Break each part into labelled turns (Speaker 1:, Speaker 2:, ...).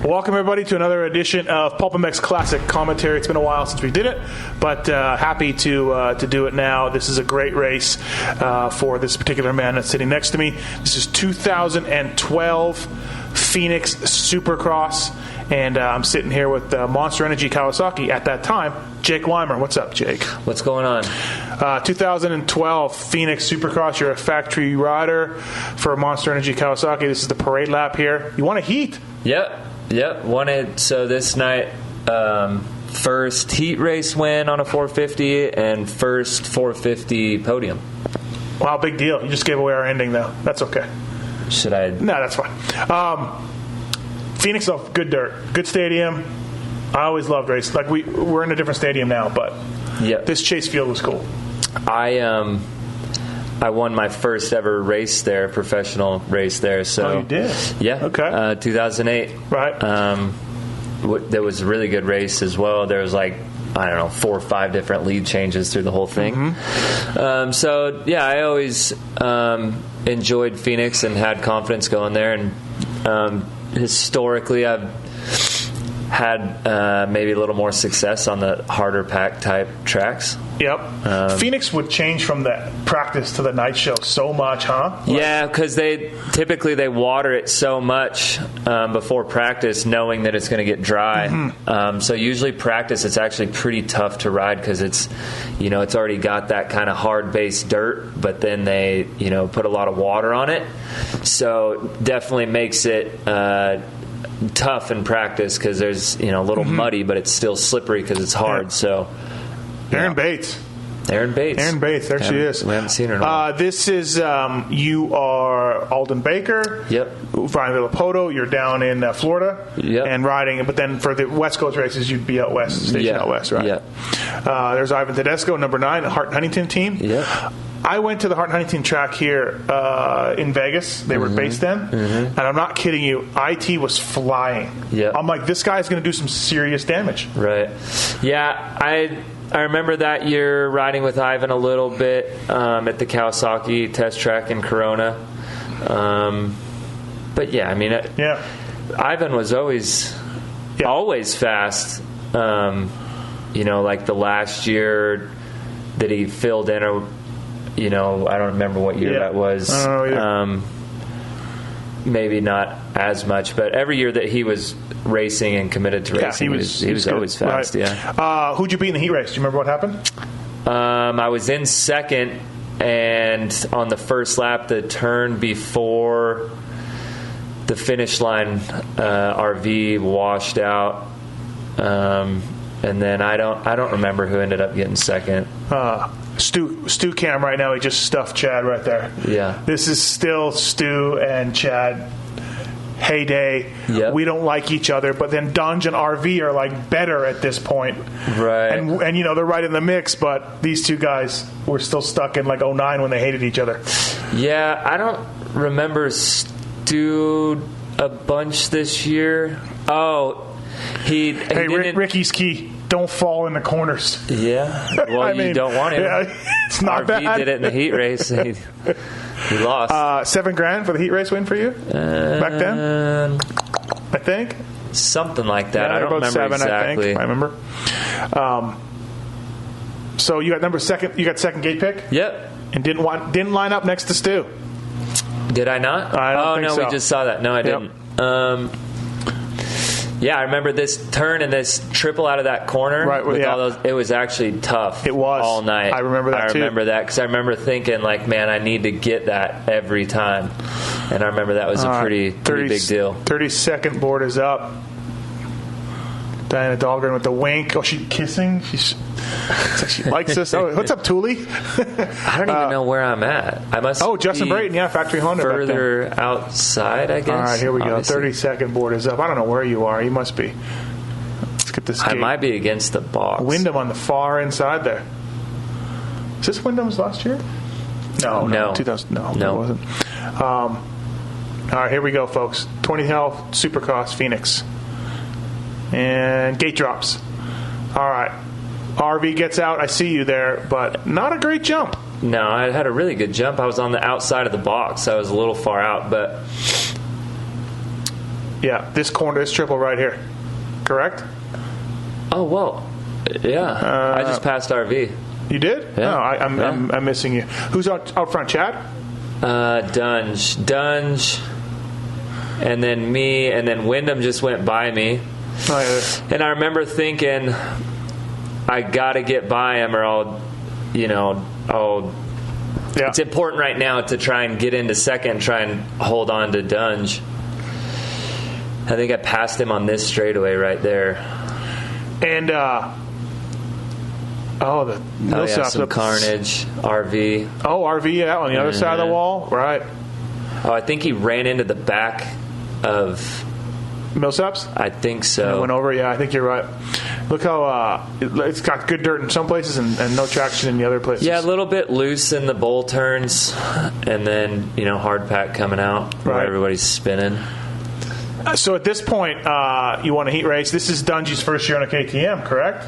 Speaker 1: Welcome, everybody, to another edition of PulpMX Classic Commentary. It's been a while since we did it, but happy to do it now. This is a great race for this particular man that's sitting next to me. This is 2012 Phoenix Supercross, and I'm sitting here with Monster Energy Kawasaki at that time, Jake Weimer. What's up, Jake?
Speaker 2: What's going on?
Speaker 1: 2012 Phoenix Supercross. You're a factory rider for Monster Energy Kawasaki. This is the parade lap here. You want a heat?
Speaker 2: Yep. Wanted, so this night, first heat race win on a 450 and first 450 podium.
Speaker 1: Wow, big deal. You just gave away our ending, though. That's okay.
Speaker 2: Should I?
Speaker 1: No, that's fine. Phoenix, good dirt. Good stadium. I always loved races. Like, we're in a different stadium now, but this Chase Field was cool.
Speaker 2: I won my first ever race there, professional race there. So
Speaker 1: you did?
Speaker 2: Yeah.
Speaker 1: Okay.
Speaker 2: 2008.
Speaker 1: Right.
Speaker 2: There was a really good race as well. There was 4 or 5 different lead changes through the whole thing. Mm-hmm. I always enjoyed Phoenix and had confidence going there. And historically, I've had maybe a little more success on the harder pack type tracks.
Speaker 1: Yep. Phoenix would change from the practice to the night show so much, huh?
Speaker 2: Yeah, because they typically water it so much before practice, knowing that it's going to get dry. Mm-hmm. So usually practice, it's actually pretty tough to ride because it's already got that kind of hard base dirt, but then they put a lot of water on it. So definitely makes it tough in practice because there's a little
Speaker 1: mm-hmm.
Speaker 2: muddy, but it's still slippery because it's hard.
Speaker 1: Yeah.
Speaker 2: So
Speaker 1: Erin Bates, there she is.
Speaker 2: We haven't seen her in a while.
Speaker 1: This is you are Alden Baker.
Speaker 2: Yep.
Speaker 1: Brian Villapoto. You're down in Florida.
Speaker 2: Yep.
Speaker 1: And riding, but then for the West Coast races, you'd be out west, stationed out west, right?
Speaker 2: Yep.
Speaker 1: There's Ivan Tedesco, number 9, the Hart Huntington team.
Speaker 2: Yep.
Speaker 1: I went to the Hart Huntington track here in Vegas. They were based then. Mm-hmm. And I'm not kidding you. IT was flying.
Speaker 2: Yep.
Speaker 1: I'm like, this guy's going to do some serious damage.
Speaker 2: Right. Yeah, I remember that year riding with Ivan a little bit at the Kawasaki test track in Corona. But yeah, I mean, Ivan was always fast. Like the last year that he filled in, I don't remember what year that was.
Speaker 1: I don't know either.
Speaker 2: Maybe not as much, but every year that he was racing and committed to racing, he was always fast.
Speaker 1: Right.
Speaker 2: Yeah.
Speaker 1: Who'd you beat in the heat race? Do you remember what happened?
Speaker 2: I was in second, and on the first lap, the turn before the finish line, RV washed out, and then I don't remember who ended up getting second.
Speaker 1: Stu Cam right now, he just stuffed Chad right there.
Speaker 2: Yeah.
Speaker 1: This is still Stu and Chad heyday.
Speaker 2: Yep.
Speaker 1: We don't like each other, but then Dunge and RV are like better at this point.
Speaker 2: Right.
Speaker 1: And they're right in the mix, but these two guys were still stuck in like 09 when they hated each other.
Speaker 2: Yeah, I don't remember Stu a bunch this year. Oh,
Speaker 1: Ricky's key. Don't fall in the corners.
Speaker 2: Yeah. Well, you don't want him.
Speaker 1: Yeah, it's not bad.
Speaker 2: RV did it in the heat race. He lost.
Speaker 1: $7,000 for the heat race win for you back then, I think.
Speaker 2: Something like that.
Speaker 1: Yeah,
Speaker 2: I don't remember
Speaker 1: 7,
Speaker 2: exactly.
Speaker 1: I remember. So you got second. You got second gate pick.
Speaker 2: Yep.
Speaker 1: And didn't line up next to Stu.
Speaker 2: Did I not?
Speaker 1: I don't think so.
Speaker 2: We just saw that. No, I didn't. Yeah, I remember this turn and this triple out of that corner.
Speaker 1: Right,
Speaker 2: with all those. It was actually tough.
Speaker 1: It was
Speaker 2: all night.
Speaker 1: I remember that too.
Speaker 2: I remember that because I remember thinking, like, man, I need to get that every time. And I remember that was a pretty big deal.
Speaker 1: 32nd board is up. Diana Dahlgren with the wink. Oh, she's kissing. It's like she likes us. Oh, what's up, Thule?
Speaker 2: I don't even know where I'm at. I must.
Speaker 1: Oh, Justin Brayton, Factory Honda.
Speaker 2: Further outside, I guess.
Speaker 1: All right, here we
Speaker 2: obviously.
Speaker 1: go. 32nd board is up. I don't know where you are. You must be. Let's get this.
Speaker 2: I might be against the box.
Speaker 1: Wyndham on the far inside there. Is this Wyndham's last year? No. 2000. No, it wasn't. All right, here we go, folks. 2012 Supercross Phoenix. And gate drops. All right. RV gets out. I see you there, but not a great jump.
Speaker 2: No, I had a really good jump. I was on the outside of the box. I was a little far out, but
Speaker 1: Yeah, this corner, this triple right here. Correct?
Speaker 2: Oh, well, yeah. I just passed RV.
Speaker 1: You did?
Speaker 2: Yeah.
Speaker 1: No, I'm missing you. Who's out front, Chad?
Speaker 2: Dunge, and then me, and then Wyndham just went by me.
Speaker 1: Oh, yeah.
Speaker 2: And I remember thinking, I got to get by him or I'll.
Speaker 1: Yeah.
Speaker 2: It's important right now to try and get into second and try and hold on to Dunge. I think I passed him on this straightaway right there.
Speaker 1: And,
Speaker 2: some carnage, RV.
Speaker 1: Oh, RV, yeah, on the other side of the wall, right.
Speaker 2: Oh, I think he ran into the back of...
Speaker 1: Millsaps?
Speaker 2: I think so.
Speaker 1: And went over, yeah, I think you're right. Look how it's got good dirt in some places and no traction in the other places.
Speaker 2: Yeah, a little bit loose in the bowl turns, and then, hard pack coming out where everybody's spinning.
Speaker 1: So at this point, you want a heat race. This is Dungy's first year on a KTM, correct?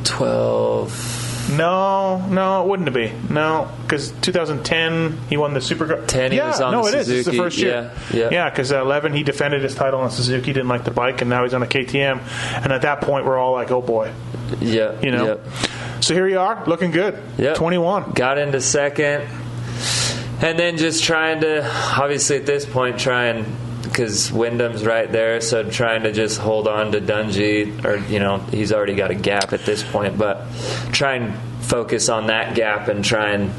Speaker 2: 12.
Speaker 1: No, it wouldn't be. No, because 2010 he won the Super.
Speaker 2: 10 he was on the Suzuki.
Speaker 1: It's the first year. Yeah, because 11 he defended his title on Suzuki, didn't like the bike, and now he's on a KTM. And at that point, we're all like, oh boy.
Speaker 2: Yeah.
Speaker 1: Yep. So here you are, looking good.
Speaker 2: Yep.
Speaker 1: 21.
Speaker 2: Got into second, and then just trying to, obviously at this point, because Wyndham's right there, so trying to just hold on to Dungy, or he's already got a gap at this point, but try and focus on that gap and try and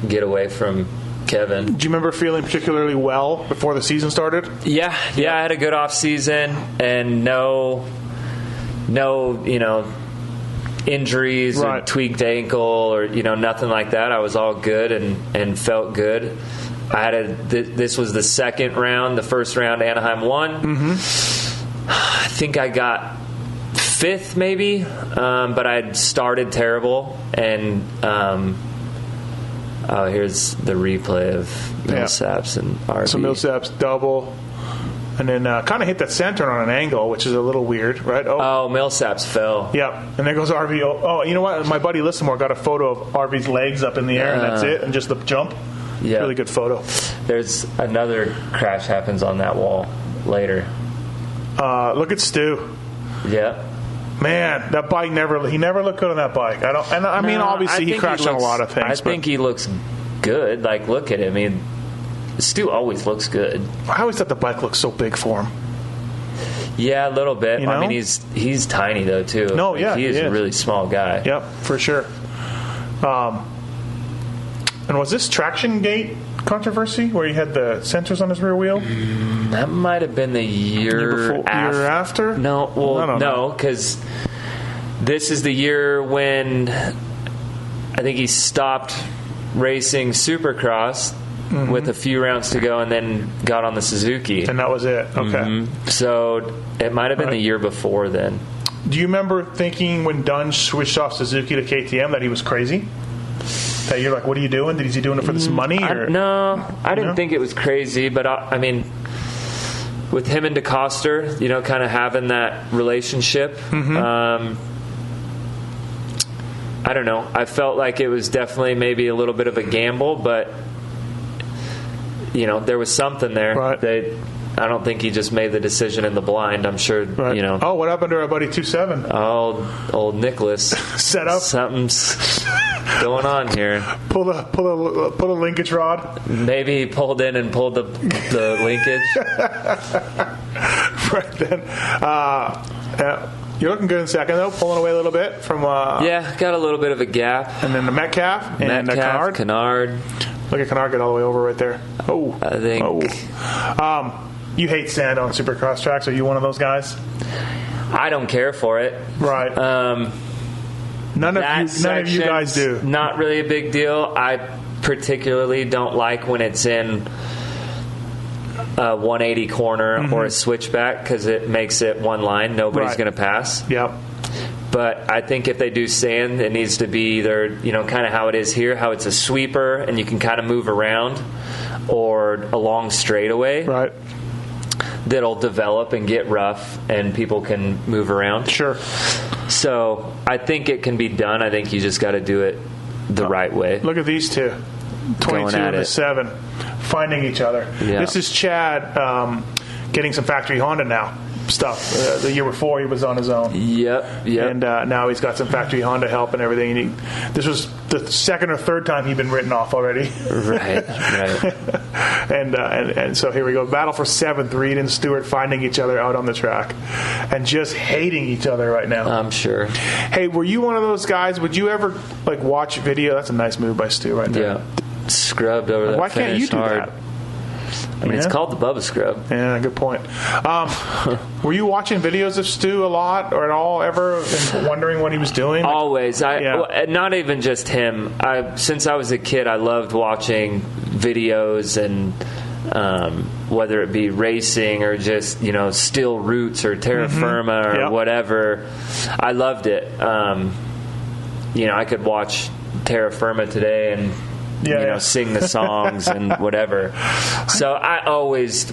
Speaker 2: get away from Kevin.
Speaker 1: Do you remember feeling particularly well before the season started?
Speaker 2: Yeah, I had a good off season and no injuries or tweaked ankle or nothing like that. I was all good and felt good. This was the second round. The first round, Anaheim won. Mm-hmm. I think I got fifth, maybe, but I started terrible. And here's the replay of Millsaps and RV. So
Speaker 1: Millsaps double, and then kind of hit that center on an angle, which is a little weird, right?
Speaker 2: Oh, Millsaps fell.
Speaker 1: Yep, and there goes RV. Oh, you know what? My buddy Lissamore got a photo of RV's legs up in the air, and that's it, and just the jump. Yeah, really good photo.
Speaker 2: There's another crash happens on that wall later.
Speaker 1: Look at Stu.
Speaker 2: Yeah.
Speaker 1: Man, that bike he never looked good on that bike. I mean, obviously he crashed on a lot of things.
Speaker 2: I think he looks good. Like, look at him. I mean, Stu always looks good.
Speaker 1: I always thought the bike looked so big for him.
Speaker 2: Yeah, a little bit. I mean, he's tiny though too.
Speaker 1: No, yeah,
Speaker 2: he is a really small guy.
Speaker 1: Yep, for sure. And was this traction gate controversy where he had the sensors on his rear wheel?
Speaker 2: That might have been the year
Speaker 1: after.
Speaker 2: No, no, because this is the year when I think he stopped racing Supercross with a few rounds to go, and then got on the Suzuki.
Speaker 1: And that was it. Okay.
Speaker 2: Mm-hmm. So it might have been the year before then.
Speaker 1: Do you remember thinking when Dunge switched off Suzuki to KTM that he was crazy? That you're like, what are you doing? Is he doing it for this money? Or?
Speaker 2: No, I didn't think it was crazy, but I mean, with him and DeCoster, kind of having that relationship, I don't know. I felt like it was definitely maybe a little bit of a gamble, but there was something there.
Speaker 1: Right.
Speaker 2: I don't think he just made the decision in the blind. I'm sure,
Speaker 1: Oh, what happened to our buddy 27?
Speaker 2: Old Nicholas.
Speaker 1: Set up?
Speaker 2: Something's going on here.
Speaker 1: Pull a linkage rod.
Speaker 2: Maybe he pulled in and pulled the linkage.
Speaker 1: Right then. You're looking good in second, though, pulling away a little bit from...
Speaker 2: got a little bit of a gap.
Speaker 1: And then the Metcalf and
Speaker 2: Kennard.
Speaker 1: Look at Kennard get all the way over right there. Oh.
Speaker 2: I think...
Speaker 1: Oh. You hate sand on Supercross tracks. Are you one of those guys?
Speaker 2: I don't care for it.
Speaker 1: Right. None of you guys do.
Speaker 2: Not really a big deal. I particularly don't like when it's in a 180 corner or a switchback because it makes it one line. Nobody's going to pass.
Speaker 1: Yep.
Speaker 2: But I think if they do sand, it needs to be either, kind of how it is here, how it's a sweeper and you can kind of move around, or a long straightaway.
Speaker 1: Right.
Speaker 2: That'll develop and get rough and people can move around.
Speaker 1: Sure.
Speaker 2: So I think it can be done. I think you just got to do it the right way.
Speaker 1: Look at these two. 22 and a 7. Finding each other.
Speaker 2: Yeah.
Speaker 1: This is Chad getting some factory Honda now stuff. The year before he was on his own.
Speaker 2: Yep.
Speaker 1: And now he's got some factory Honda help and everything. This was the second or third time he'd been written off already.
Speaker 2: Right.
Speaker 1: and so here we go. Battle for 7th. Reed and Stewart finding each other out on the track and just hating each other right now.
Speaker 2: I'm sure.
Speaker 1: Hey, were you one of those guys? Would you ever watch video? That's a nice move by Stu right there.
Speaker 2: Yeah. Scrubbed over that.
Speaker 1: Why can't you do
Speaker 2: hard.
Speaker 1: that?
Speaker 2: I mean, it's called the Bubba Scrub.
Speaker 1: Yeah, good point. Were you watching videos of Stu a lot or at all ever and wondering what he was doing?
Speaker 2: Always. Not even just him. Since I was a kid, I loved watching videos and whether it be racing or just, steel roots or terra firma or whatever. I loved it. I could watch terra firma today and sing the songs and whatever. So I always,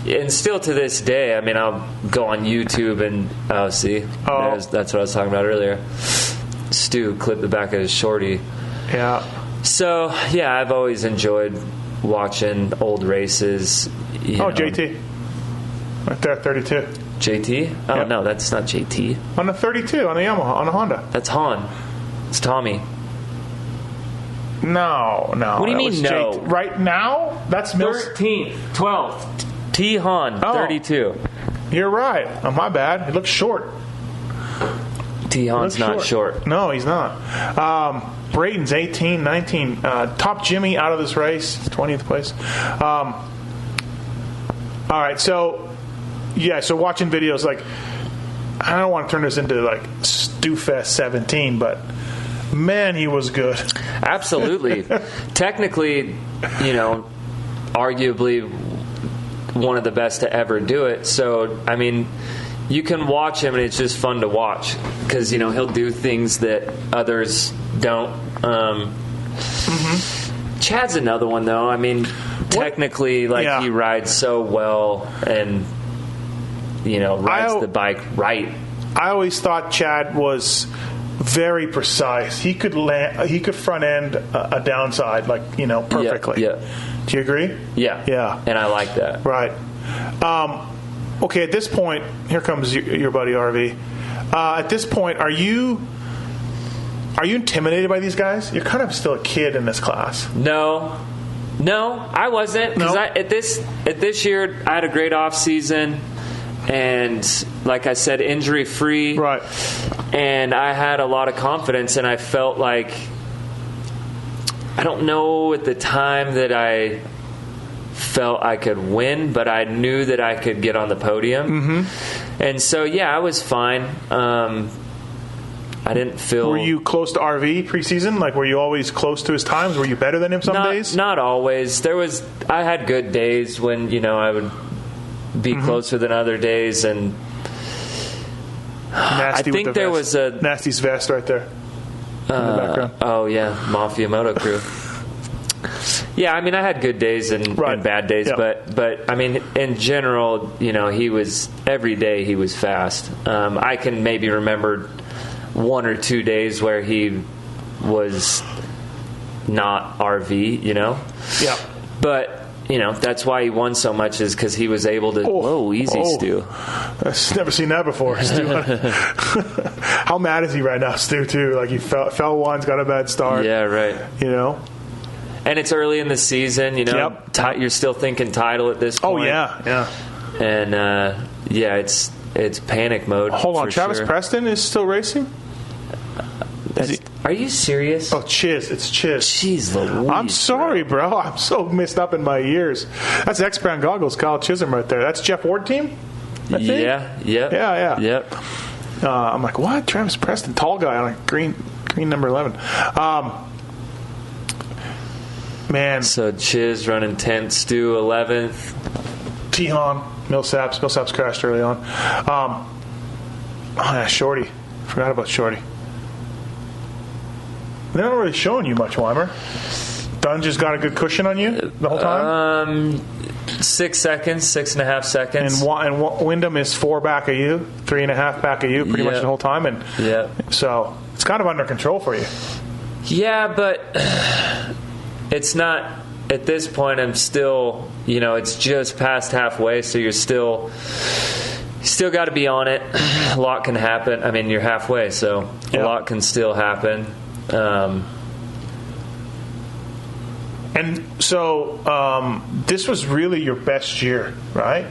Speaker 2: and still to this day, I mean, I'll go on YouTube and that's what I was talking about earlier. Stu clipped the back of his shorty.
Speaker 1: Yeah.
Speaker 2: So yeah, I've always enjoyed watching old races.
Speaker 1: JT, right there, 32.
Speaker 2: JT? Oh no, that's not JT.
Speaker 1: On the 32, on the Yamaha, on the Honda.
Speaker 2: That's Han. It's Tommy.
Speaker 1: No.
Speaker 2: What do you mean, no?
Speaker 1: Right now? That's
Speaker 2: 13th, 12th. T. Han, 32.
Speaker 1: You're right. Oh, my bad. He looks short.
Speaker 2: T. Han's not short.
Speaker 1: No, he's not. Braden's 18, 19. Top Jimmy out of this race, 20th place. All right, so watching videos, I don't want to turn this into Stewfest 17, but man, he was good.
Speaker 2: Absolutely. Technically, arguably one of the best to ever do it. So, I mean, you can watch him and it's just fun to watch because, he'll do things that others don't. Chad's another one, though. I mean, technically, he rides so well and, rides the bike right.
Speaker 1: I always thought Chad was very precise. He could front end a downside perfectly.
Speaker 2: Yeah.
Speaker 1: Do you agree?
Speaker 2: Yeah. And I like that.
Speaker 1: Right. Okay. At this point, here comes your buddy RV. At this point, are you intimidated by these guys? You're kind of still a kid in this class.
Speaker 2: No, I wasn't because at this year I had a great off season. And like I said, injury free.
Speaker 1: Right.
Speaker 2: And I had a lot of confidence, and I felt like, I don't know at the time that I felt I could win, but I knew that I could get on the podium. And so, I was fine. I didn't feel...
Speaker 1: Were you close to RV preseason? Were you always close to his times? Were you better than him some days?
Speaker 2: Not always. I had good days when, I would be closer than other days, and
Speaker 1: Nasty,
Speaker 2: I think there was a
Speaker 1: Nasty's vest right there in the background.
Speaker 2: Oh yeah, Mafia Moto Crew. Yeah, I mean, I had good days and bad days, but I mean, in general, he was every day he was fast. I can maybe remember 1 or 2 days where he was not RV,
Speaker 1: Yeah,
Speaker 2: but. That's why he won so much is because he was able to... Whoa, easy, Stu.
Speaker 1: I've never seen that before, Stu. How mad is he right now, Stu, too? He fell once, got a bad start.
Speaker 2: Yeah, right.
Speaker 1: And
Speaker 2: it's early in the season, you're still thinking title at this point.
Speaker 1: Oh, yeah.
Speaker 2: And, it's panic mode.
Speaker 1: Hold on, Travis Preston is still racing?
Speaker 2: Are you serious?
Speaker 1: Oh, Chiz. It's Chiz.
Speaker 2: Jeez Louise.
Speaker 1: I'm sorry, bro. I'm so messed up in my ears. That's X-Brand Goggles, Kyle Chisholm right there. That's Jeff Ward team?
Speaker 2: Yeah. Yep.
Speaker 1: I'm like, what? Travis Preston, tall guy on a green number 11. Man.
Speaker 2: So Chiz running 10th, Stu 11th.
Speaker 1: T-Han, Millsaps. Millsaps crashed early on. Shorty. Forgot about Shorty. They're not really showing you much, Weimer. Dunge has got a good cushion on you the whole time?
Speaker 2: 6 seconds, 6.5 seconds.
Speaker 1: And Wyndham is 4 back of you, 3.5 back of you pretty much the whole time. And so it's kind of under control for you.
Speaker 2: Yeah, but it's not at this point, I'm still, it's just past halfway, so you're still got to be on it. A lot can happen. I mean, you're halfway, so a lot can still happen.
Speaker 1: And so this was really your best year, right?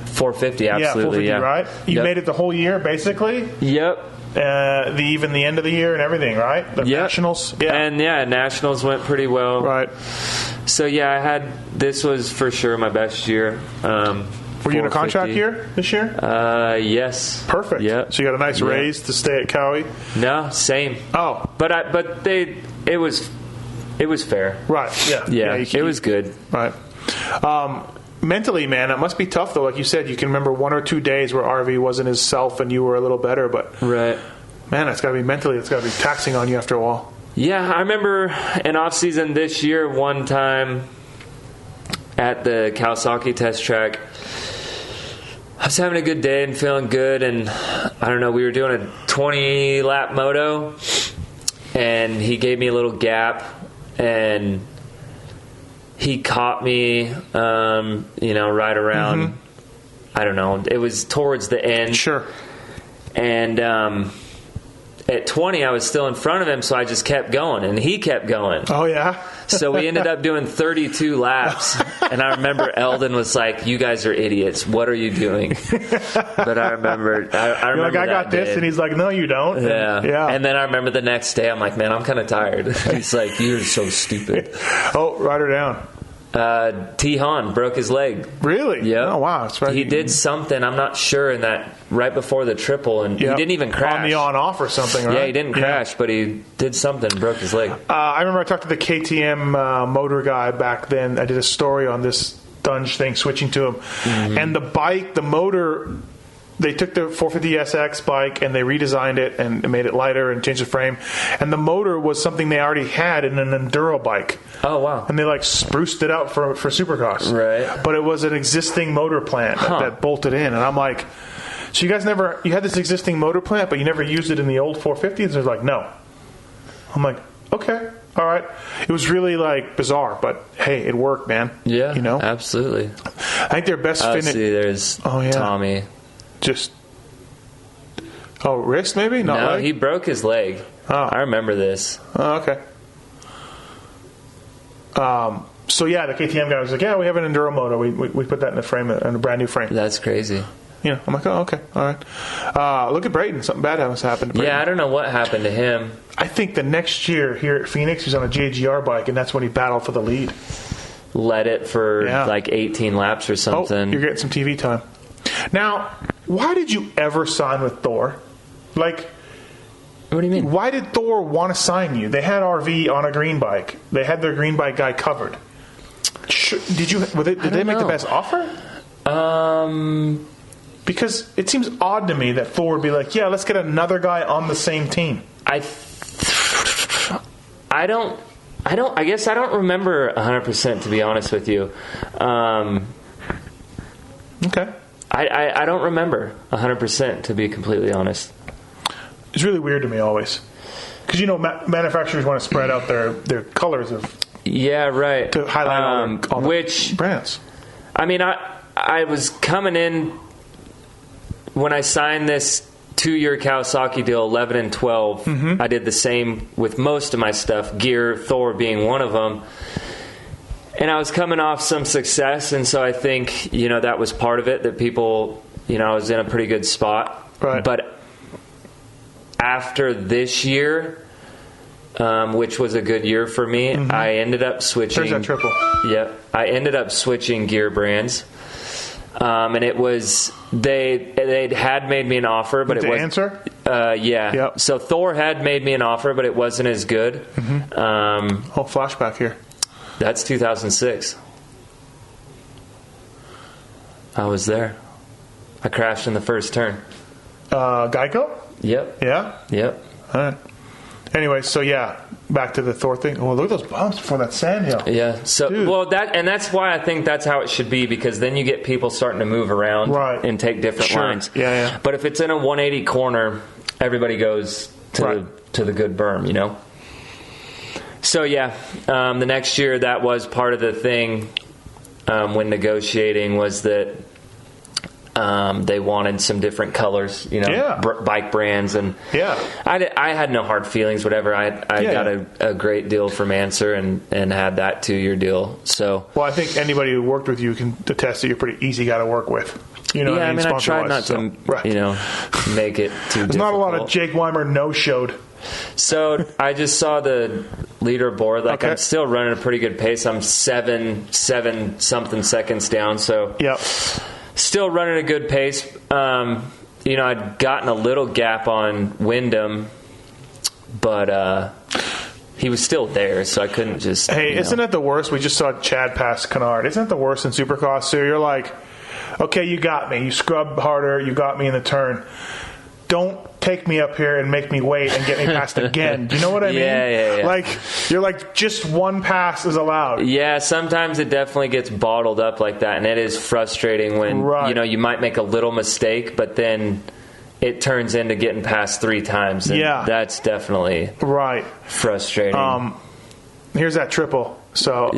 Speaker 2: 450, absolutely.
Speaker 1: Yeah, 450, right? You made it the whole year, basically?
Speaker 2: Yep.
Speaker 1: Even the end of the year and everything, right? The Nationals?
Speaker 2: Yeah. And Nationals went pretty well.
Speaker 1: Right.
Speaker 2: So, this was for sure my best year.
Speaker 1: Were you in a contract year this year?
Speaker 2: Yes.
Speaker 1: Perfect.
Speaker 2: Yeah.
Speaker 1: So you got a nice raise to stay at Cowie?
Speaker 2: No, same.
Speaker 1: Oh.
Speaker 2: But it was fair.
Speaker 1: Right. Yeah.
Speaker 2: Yeah. It was good.
Speaker 1: Right. Mentally, man, it must be tough though. Like you said, you can remember 1 or 2 days where RV wasn't his self and you were a little better, but
Speaker 2: right.
Speaker 1: Man, it's got to be mentally. It's got to be taxing on you after a while.
Speaker 2: Yeah, I remember in off season this year, one time at the Kawasaki test track, I was having a good day and feeling good, and I don't know, we were doing a 20 lap moto, and he gave me a little gap, and he caught me, right around, I don't know, it was towards the end.
Speaker 1: Sure.
Speaker 2: And at 20, I was still in front of him, so I just kept going, and he kept going.
Speaker 1: Oh, yeah?
Speaker 2: So we ended up doing 32 laps, and I remember Eldon was like, "You guys are idiots. What are you doing?" But I remember, I remember
Speaker 1: like, I got this, and he's like, "No, you don't."
Speaker 2: Yeah. And then I remember the next day, I'm like, "Man, I'm kind of tired." He's like, "You're so stupid."
Speaker 1: Oh, write her down.
Speaker 2: T-Han broke his leg.
Speaker 1: Really?
Speaker 2: Yeah.
Speaker 1: Oh, wow. That's right.
Speaker 2: He did something, I'm not sure, in that right before the triple, and he didn't even crash.
Speaker 1: On the on-off or something, right?
Speaker 2: Yeah, he didn't crash, but he did something, broke his leg.
Speaker 1: I remember I talked to the KTM motor guy back then. I did a story on this Dunge thing, switching to him. And the bike, the motor, they took the 450SX bike and they redesigned it and made it lighter and changed the frame. And the motor was something they already had in an enduro bike.
Speaker 2: Oh, wow.
Speaker 1: And they like spruced it out for Supercross.
Speaker 2: Right.
Speaker 1: But it was an existing motor plant that bolted in. And I'm like, so you guys you had this existing motor plant, but you never used it in the old 450s? They're like, no. I'm like, okay, all right. It was really like bizarre, but hey, it worked, man.
Speaker 2: Yeah, absolutely.
Speaker 1: I think their best finish.
Speaker 2: See, there's Tommy.
Speaker 1: Wrist maybe? Not
Speaker 2: no,
Speaker 1: leg?
Speaker 2: he broke his leg.
Speaker 1: Oh.
Speaker 2: I remember this.
Speaker 1: Oh, okay. So yeah, the KTM guy was like, "Yeah, we have an enduro motor. We put that in the frame, in a brand new frame."
Speaker 2: That's crazy.
Speaker 1: Yeah, I'm like, "Oh, okay, all right." Look at Brayton. Something bad has happened to Brayton.
Speaker 2: Yeah, I don't know what happened to him.
Speaker 1: I think the next year here at Phoenix, he was on a JGR bike, and that's when he battled for the lead.
Speaker 2: Led it for like 18 laps or something.
Speaker 1: Oh, you're getting some TV time. Now, why did you ever sign with Thor? Like,
Speaker 2: what do you mean?
Speaker 1: Why did Thor want to sign you? They had RV on a green bike. They had their green bike guy covered. Did they make the best offer? Because it seems odd to me that Thor would be like, "Yeah, let's get another guy on the same team."
Speaker 2: I guess I don't remember 100%, to be honest with you.
Speaker 1: Okay.
Speaker 2: I don't remember 100%, to be completely honest.
Speaker 1: It's really weird to me always. Because, manufacturers want to spread out their colors of...
Speaker 2: Yeah, right.
Speaker 1: To highlight all the brands.
Speaker 2: I mean, I was coming in... When I signed this 2-year Kawasaki deal, 11 and 12, I did the same with most of my stuff, gear, Thor being one of them. And I was coming off some success, and so I think, that was part of it, that people, I was in a pretty good spot.
Speaker 1: Right.
Speaker 2: But after this year, which was a good year for me, I ended up switching.
Speaker 1: There's that triple.
Speaker 2: Yep. I ended up switching gear brands. And it was, they had made me an offer, but it was...
Speaker 1: Answer?
Speaker 2: Yeah.
Speaker 1: Yep.
Speaker 2: So Thor had made me an offer, but it wasn't as good.
Speaker 1: Flashback here.
Speaker 2: That's 2006. I was there. I crashed in the first turn.
Speaker 1: Geico?
Speaker 2: Yep.
Speaker 1: Yeah?
Speaker 2: Yep.
Speaker 1: All right. Anyway, so yeah, back to the Thor thing. Oh, look at those bumps before that sand hill.
Speaker 2: Yeah. So,
Speaker 1: Dude.
Speaker 2: That's why I think that's how it should be, because then you get people starting to move around and take different lines.
Speaker 1: Yeah.
Speaker 2: But if it's in a 180 corner, everybody goes to the good berm, So the next year that was part of the thing when negotiating was that they wanted some different colors, bike brands, and I had no hard feelings. Whatever, I got a great deal from Answer and had that 2-year deal. So,
Speaker 1: well, I think anybody who worked with you can attest that you're a pretty easy guy to work with. You know,
Speaker 2: I tried not to, make it too.
Speaker 1: There's
Speaker 2: difficult.
Speaker 1: not a lot of Jake Weimer no-showed.
Speaker 2: So I just saw the leaderboard. Like I'm still running a pretty good pace. I'm 7 something seconds down. So still running a good pace. I'd gotten a little gap on Wyndham, but he was still there, so I couldn't just.
Speaker 1: Hey, isn't it the worst? We just saw Chad pass Kennard. Isn't it the worst in Supercross? So you're like, okay, you got me. You scrubbed harder. You got me in the turn. Don't take me up here and make me wait and get me past again. Do you know what I mean?
Speaker 2: Yeah.
Speaker 1: Like, you're like, just one pass is allowed.
Speaker 2: Yeah, sometimes it definitely gets bottled up like that, and it is frustrating when, you might make a little mistake, but then it turns into getting past 3 times. And that's definitely frustrating.
Speaker 1: Here's that triple. So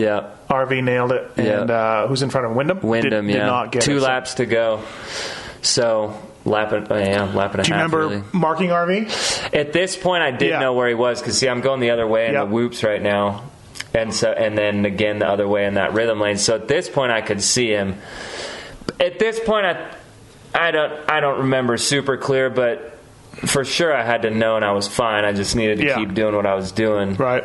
Speaker 1: RV nailed it. And who's in front of Wyndham?
Speaker 2: Wyndham,
Speaker 1: did not get
Speaker 2: 2 laps to go. So lap and a half.
Speaker 1: Do you remember
Speaker 2: really
Speaker 1: marking RV?
Speaker 2: At this point, I did know where he was because I'm going the other way in the whoops right now, and then again the other way in that rhythm lane. So at this point, I could see him. At this point, I don't remember super clear, but for sure I had to know, and I was fine. I just needed to keep doing what I was doing.
Speaker 1: Right.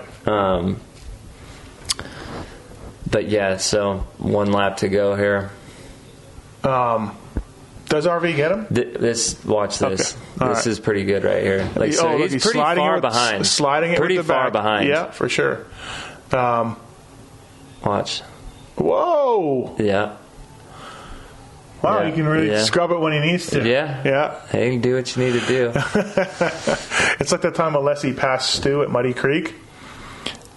Speaker 2: But so 1 lap to go here.
Speaker 1: Does RV get him?
Speaker 2: Watch this.
Speaker 1: Okay.
Speaker 2: This is pretty good right here.
Speaker 1: He's
Speaker 2: pretty far behind.
Speaker 1: Sliding it
Speaker 2: pretty
Speaker 1: with the
Speaker 2: far
Speaker 1: back.
Speaker 2: behind.
Speaker 1: Yeah, for sure.
Speaker 2: Watch.
Speaker 1: Whoa.
Speaker 2: Yeah.
Speaker 1: Wow, he can really scrub it when he needs to.
Speaker 2: Yeah. Hey, you do what you need to do.
Speaker 1: It's like that time Alessi passed Stu at Muddy Creek.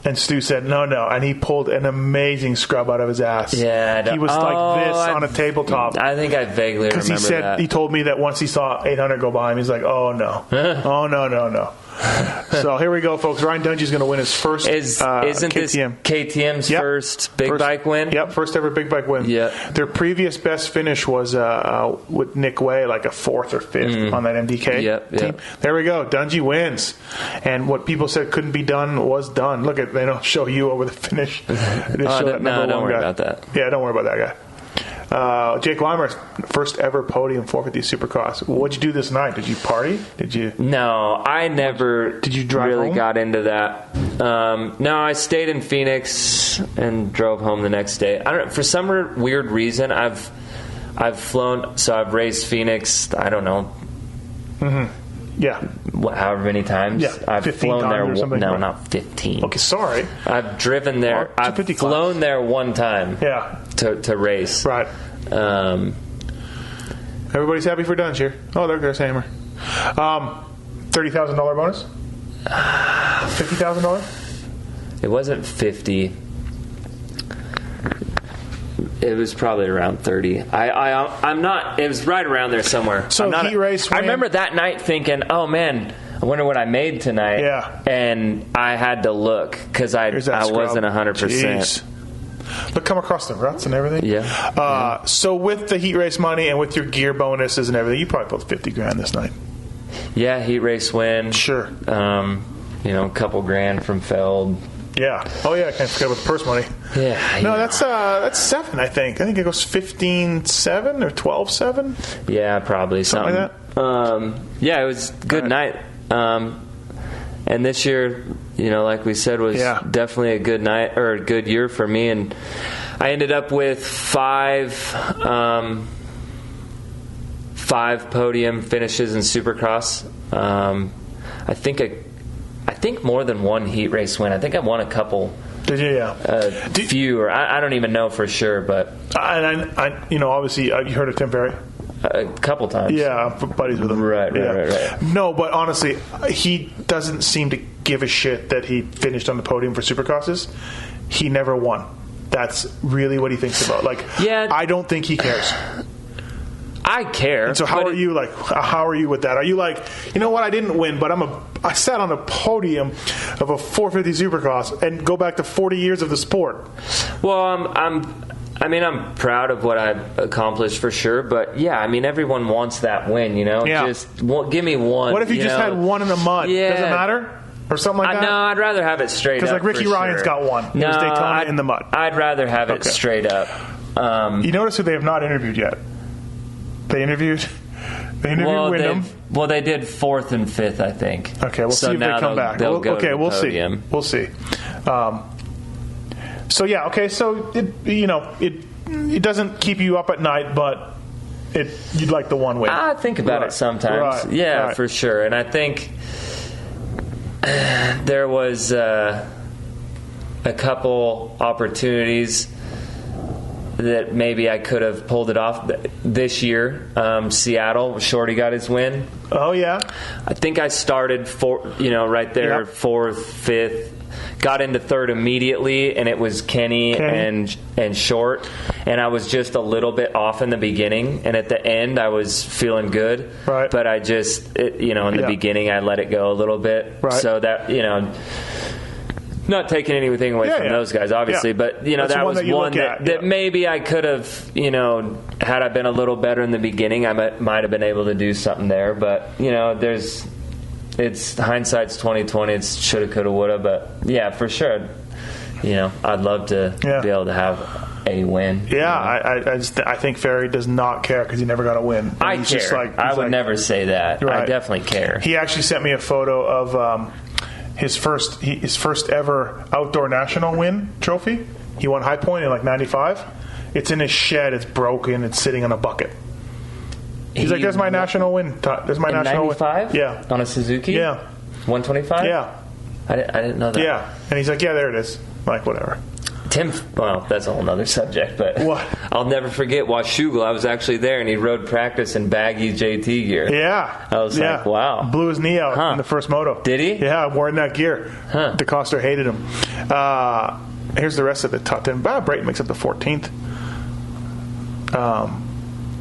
Speaker 1: And Stu said, no. And he pulled an amazing scrub out of his ass.
Speaker 2: Yeah.
Speaker 1: He was like this on a tabletop.
Speaker 2: I think I vaguely remember that.
Speaker 1: He told me that once he saw 800 go by him, he's like, oh, no. Oh, no. So here we go, folks. Ryan Dungey's going to win his first
Speaker 2: Isn't
Speaker 1: KTM.
Speaker 2: this KTM's first big bike win?
Speaker 1: Yep, first ever big bike win.
Speaker 2: Yep.
Speaker 1: Their previous best finish was with Nick Way, like a 4th or 5th on that MDK team. There we go. Dungey wins. And what people said couldn't be done was done. Look at, they don't show you over the finish. They just show that number
Speaker 2: don't
Speaker 1: one
Speaker 2: worry
Speaker 1: guy.
Speaker 2: about that.
Speaker 1: Yeah, don't worry about that guy. Jake Weimer's first ever podium 450 Supercross. What'd you do this night? Did you party? Did you?
Speaker 2: No, I never.
Speaker 1: Did you drive
Speaker 2: really
Speaker 1: home?
Speaker 2: got into that. No, I stayed in Phoenix and drove home the next day. I don't. For some weird reason, I've flown. So I've raced Phoenix. I don't know.
Speaker 1: Mm-hmm. Yeah.
Speaker 2: However many times.
Speaker 1: Yeah.
Speaker 2: I've
Speaker 1: 15
Speaker 2: flown there.
Speaker 1: or something.
Speaker 2: No, not 15.
Speaker 1: Okay, sorry.
Speaker 2: I've driven there.
Speaker 1: Well,
Speaker 2: I've flown there one time.
Speaker 1: Yeah.
Speaker 2: To race.
Speaker 1: Right. Everybody's happy for Dunge here. Oh, there goes Hammer. $30,000 bonus? $50,000?
Speaker 2: It wasn't 50. It was probably around 30. I'm not. It was right around there somewhere.
Speaker 1: So heat race.
Speaker 2: I remember that night thinking, "Oh man, I wonder what I made tonight."
Speaker 1: Yeah.
Speaker 2: And I had to look because I wasn't 100%.
Speaker 1: Look, come across the ruts and everything.
Speaker 2: Yeah.
Speaker 1: So with the heat race money and with your gear bonuses and everything, you probably pulled $50,000 this night.
Speaker 2: Yeah, heat race win.
Speaker 1: Sure.
Speaker 2: A couple grand from Feld.
Speaker 1: Yeah. Oh yeah, I can't forget about the purse money.
Speaker 2: Yeah.
Speaker 1: No, that's 7. I think it goes 15-7 or 12-7.
Speaker 2: Yeah, probably
Speaker 1: something like
Speaker 2: that. Yeah, it was a good night. And this year, like we said, was definitely a good night or a good year for me. And I ended up with 5 podium finishes in Supercross. I think more than one heat race win. I think I won a couple.
Speaker 1: Did you? Yeah.
Speaker 2: Few, or I don't even know for sure, but
Speaker 1: I obviously you heard of Tim Ferry.
Speaker 2: A couple times.
Speaker 1: Yeah, I'm buddies with him.
Speaker 2: Right.
Speaker 1: No, but honestly, he doesn't seem to give a shit that he finished on the podium for Supercrosses. He never won. That's really what he thinks about. I don't think he cares.
Speaker 2: I care.
Speaker 1: And so how are you? How are you with that? Are you like, you know what? I didn't win, but I'm I sat on a podium of a 450 Supercross and go back to 40 years of the sport.
Speaker 2: Well, I'm proud of what I've accomplished for sure, but yeah, I mean, everyone wants that win,
Speaker 1: Yeah.
Speaker 2: Just give me one.
Speaker 1: What if you just had one in the mud?
Speaker 2: Yeah.
Speaker 1: Does it matter? Or something like that?
Speaker 2: No, I'd rather have it straight up.
Speaker 1: Because like Ricky
Speaker 2: for
Speaker 1: Ryan's
Speaker 2: sure.
Speaker 1: got one. He was Daytona in the mud.
Speaker 2: I'd rather have it
Speaker 1: Okay.
Speaker 2: straight up.
Speaker 1: You notice who they have not interviewed yet? They interviewed Wyndham.
Speaker 2: They did 4th and 5th, I think.
Speaker 1: Okay, we'll see if they come back.
Speaker 2: They'll go to the
Speaker 1: we'll
Speaker 2: podium.
Speaker 1: see. We'll see. So yeah, okay. So it doesn't keep you up at night, but you'd like the one win.
Speaker 2: I think about it sometimes.
Speaker 1: Right.
Speaker 2: Yeah,
Speaker 1: Right.
Speaker 2: for sure. And I think there was a couple opportunities that maybe I could have pulled it off this year. Seattle, Shorty got his win.
Speaker 1: Oh yeah.
Speaker 2: I think I started right there,
Speaker 1: Yep.
Speaker 2: 4th, 5th. Got into 3rd immediately, and it was Kenny. and Short, and I was just a little bit off in the beginning, and at the end I was feeling good.
Speaker 1: Right.
Speaker 2: But I just, in the beginning I let it go a little bit.
Speaker 1: Right.
Speaker 2: So that, not taking anything away from those guys, obviously, but
Speaker 1: That's
Speaker 2: that
Speaker 1: one
Speaker 2: was
Speaker 1: that you
Speaker 2: one
Speaker 1: look at,
Speaker 2: that maybe I could have, had I been a little better in the beginning, I might have been able to do something there. But it's hindsight's 20/20. It's shoulda, coulda, woulda. But yeah, for sure, I'd love to be able to have a win.
Speaker 1: Yeah, I think Ferry does not care because he never got a win. And
Speaker 2: I
Speaker 1: he's
Speaker 2: care.
Speaker 1: just like,
Speaker 2: I
Speaker 1: he's
Speaker 2: would
Speaker 1: like,
Speaker 2: never say that.
Speaker 1: Right.
Speaker 2: I definitely care.
Speaker 1: He actually sent me a photo of his first ever outdoor national win trophy. He won High Point in like '95. It's in his shed. It's broken. It's sitting on a bucket. He's like, "There's my national win. There's my national win." Yeah,
Speaker 2: on a Suzuki.
Speaker 1: Yeah,
Speaker 2: 125.
Speaker 1: yeah,
Speaker 2: I didn't know that.
Speaker 1: yeah. And he's like, "Yeah, there it is." Like, whatever.
Speaker 2: Tim, well, that's a whole other subject, but
Speaker 1: What?
Speaker 2: I'll never forget Washougal. I was actually there, and he rode practice in baggy JT gear.
Speaker 1: Yeah.
Speaker 2: I was like, wow.
Speaker 1: Blew his knee out in the first moto.
Speaker 2: Did he?
Speaker 1: Yeah, wearing that gear.
Speaker 2: Huh.
Speaker 1: DeCoster hated him. Here's the rest of the top 10. Brayton makes up the 14th.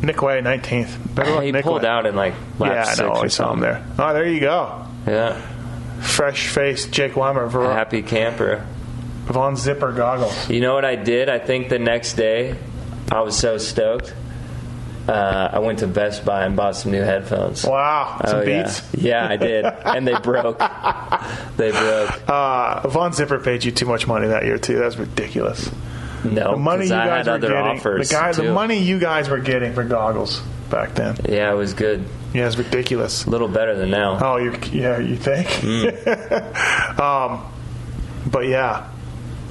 Speaker 1: Nick Way, 19th. Better luck,
Speaker 2: He
Speaker 1: Nick
Speaker 2: pulled
Speaker 1: Way.
Speaker 2: out in like lap
Speaker 1: Yeah,
Speaker 2: 6
Speaker 1: I know.
Speaker 2: or
Speaker 1: I saw him
Speaker 2: something.
Speaker 1: there. Oh, there you go.
Speaker 2: Yeah.
Speaker 1: Fresh-faced Jake Weimer.
Speaker 2: Happy camper.
Speaker 1: Von Zipper goggles.
Speaker 2: You know what I did? I think the next day, I was so stoked. I went to Best Buy and bought some new headphones.
Speaker 1: Wow. Some Beats?
Speaker 2: Yeah, I did. And they broke.
Speaker 1: Von Zipper paid you too much money that year, too. That's ridiculous.
Speaker 2: No,
Speaker 1: The money you
Speaker 2: I
Speaker 1: guys
Speaker 2: had
Speaker 1: were
Speaker 2: other
Speaker 1: getting.
Speaker 2: offers,
Speaker 1: The
Speaker 2: too.
Speaker 1: money you guys were getting for goggles back then.
Speaker 2: Yeah, it was good.
Speaker 1: Yeah, it's ridiculous.
Speaker 2: A little better than now.
Speaker 1: Oh, you think? But yeah,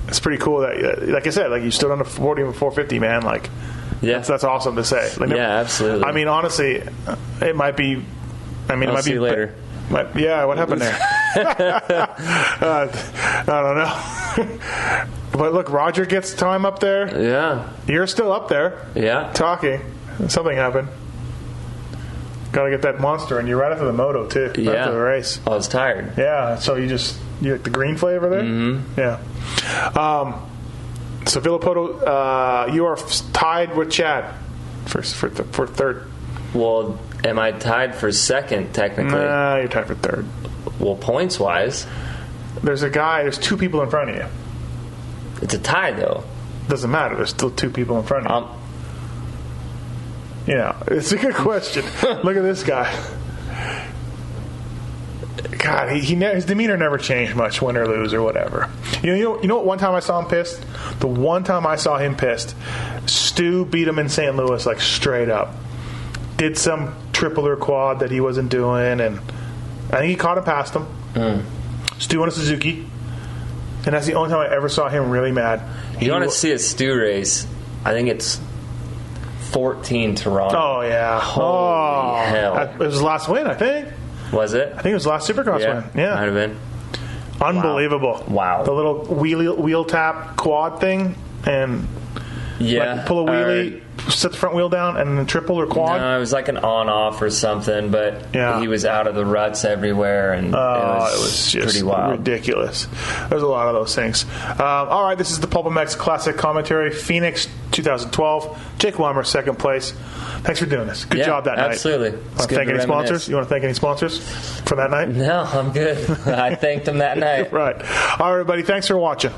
Speaker 1: it's pretty cool that, like I said, like you stood on the podium of 450, man. Like,
Speaker 2: Yeah.
Speaker 1: that's awesome to say. Like,
Speaker 2: Yeah, absolutely.
Speaker 1: I mean, honestly, it might be. I mean, it
Speaker 2: I'll
Speaker 1: might
Speaker 2: see
Speaker 1: be
Speaker 2: you later.
Speaker 1: Yeah, what happened there? I don't know. But look, Roger gets time up there.
Speaker 2: Yeah.
Speaker 1: You're still up there.
Speaker 2: Yeah.
Speaker 1: Talking. Something happened. Got to get that monster, and you're right after the moto too. Right
Speaker 2: Yeah.
Speaker 1: after the race.
Speaker 2: I was tired.
Speaker 1: Yeah. So you like the green flavor there. Mm-hmm. Yeah. So Villapoto, you are tied with Chad for third.
Speaker 2: Well, am I tied for second technically?
Speaker 1: Nah, you're tied for third.
Speaker 2: Well, points wise,
Speaker 1: There's two people in front of you.
Speaker 2: it's a tie though.
Speaker 1: Doesn't matter. There's still two people in front of you. Yeah, it's a good question. Look at this guy. God, his demeanor never changed much, win or lose or whatever. You know what? One time I saw him pissed. The one time I saw him pissed, Stu beat him in St. Louis like straight up. Did some triple or quad that he wasn't doing, and I think he caught him past him. Stu on a Suzuki, and that's the only time I ever saw him really mad.
Speaker 2: You want to see a Stu race? I think it's 14 Toronto.
Speaker 1: Oh yeah!
Speaker 2: Holy hell!
Speaker 1: It was his last win, I think.
Speaker 2: Was it?
Speaker 1: I think it was the last Supercross win. Yeah,
Speaker 2: might have been.
Speaker 1: unbelievable.
Speaker 2: Wow.
Speaker 1: The little wheel tap quad thing, and
Speaker 2: Yeah.
Speaker 1: Like pull a wheelie, set the front wheel down, and then triple or quad?
Speaker 2: No, it was like an on-off or something, but he was out of the ruts everywhere, and it was
Speaker 1: just
Speaker 2: pretty wild.
Speaker 1: Ridiculous. There's a lot of those things. All right, this is the PulpMX Classic Commentary, Phoenix 2012. Jake Weimer, second place. Thanks for doing this. Good job that night.
Speaker 2: Absolutely.
Speaker 1: Want to thank any sponsors? You want to thank any sponsors for that night?
Speaker 2: No, I'm good. I thanked them that night.
Speaker 1: Right. All right, everybody. Thanks for watching.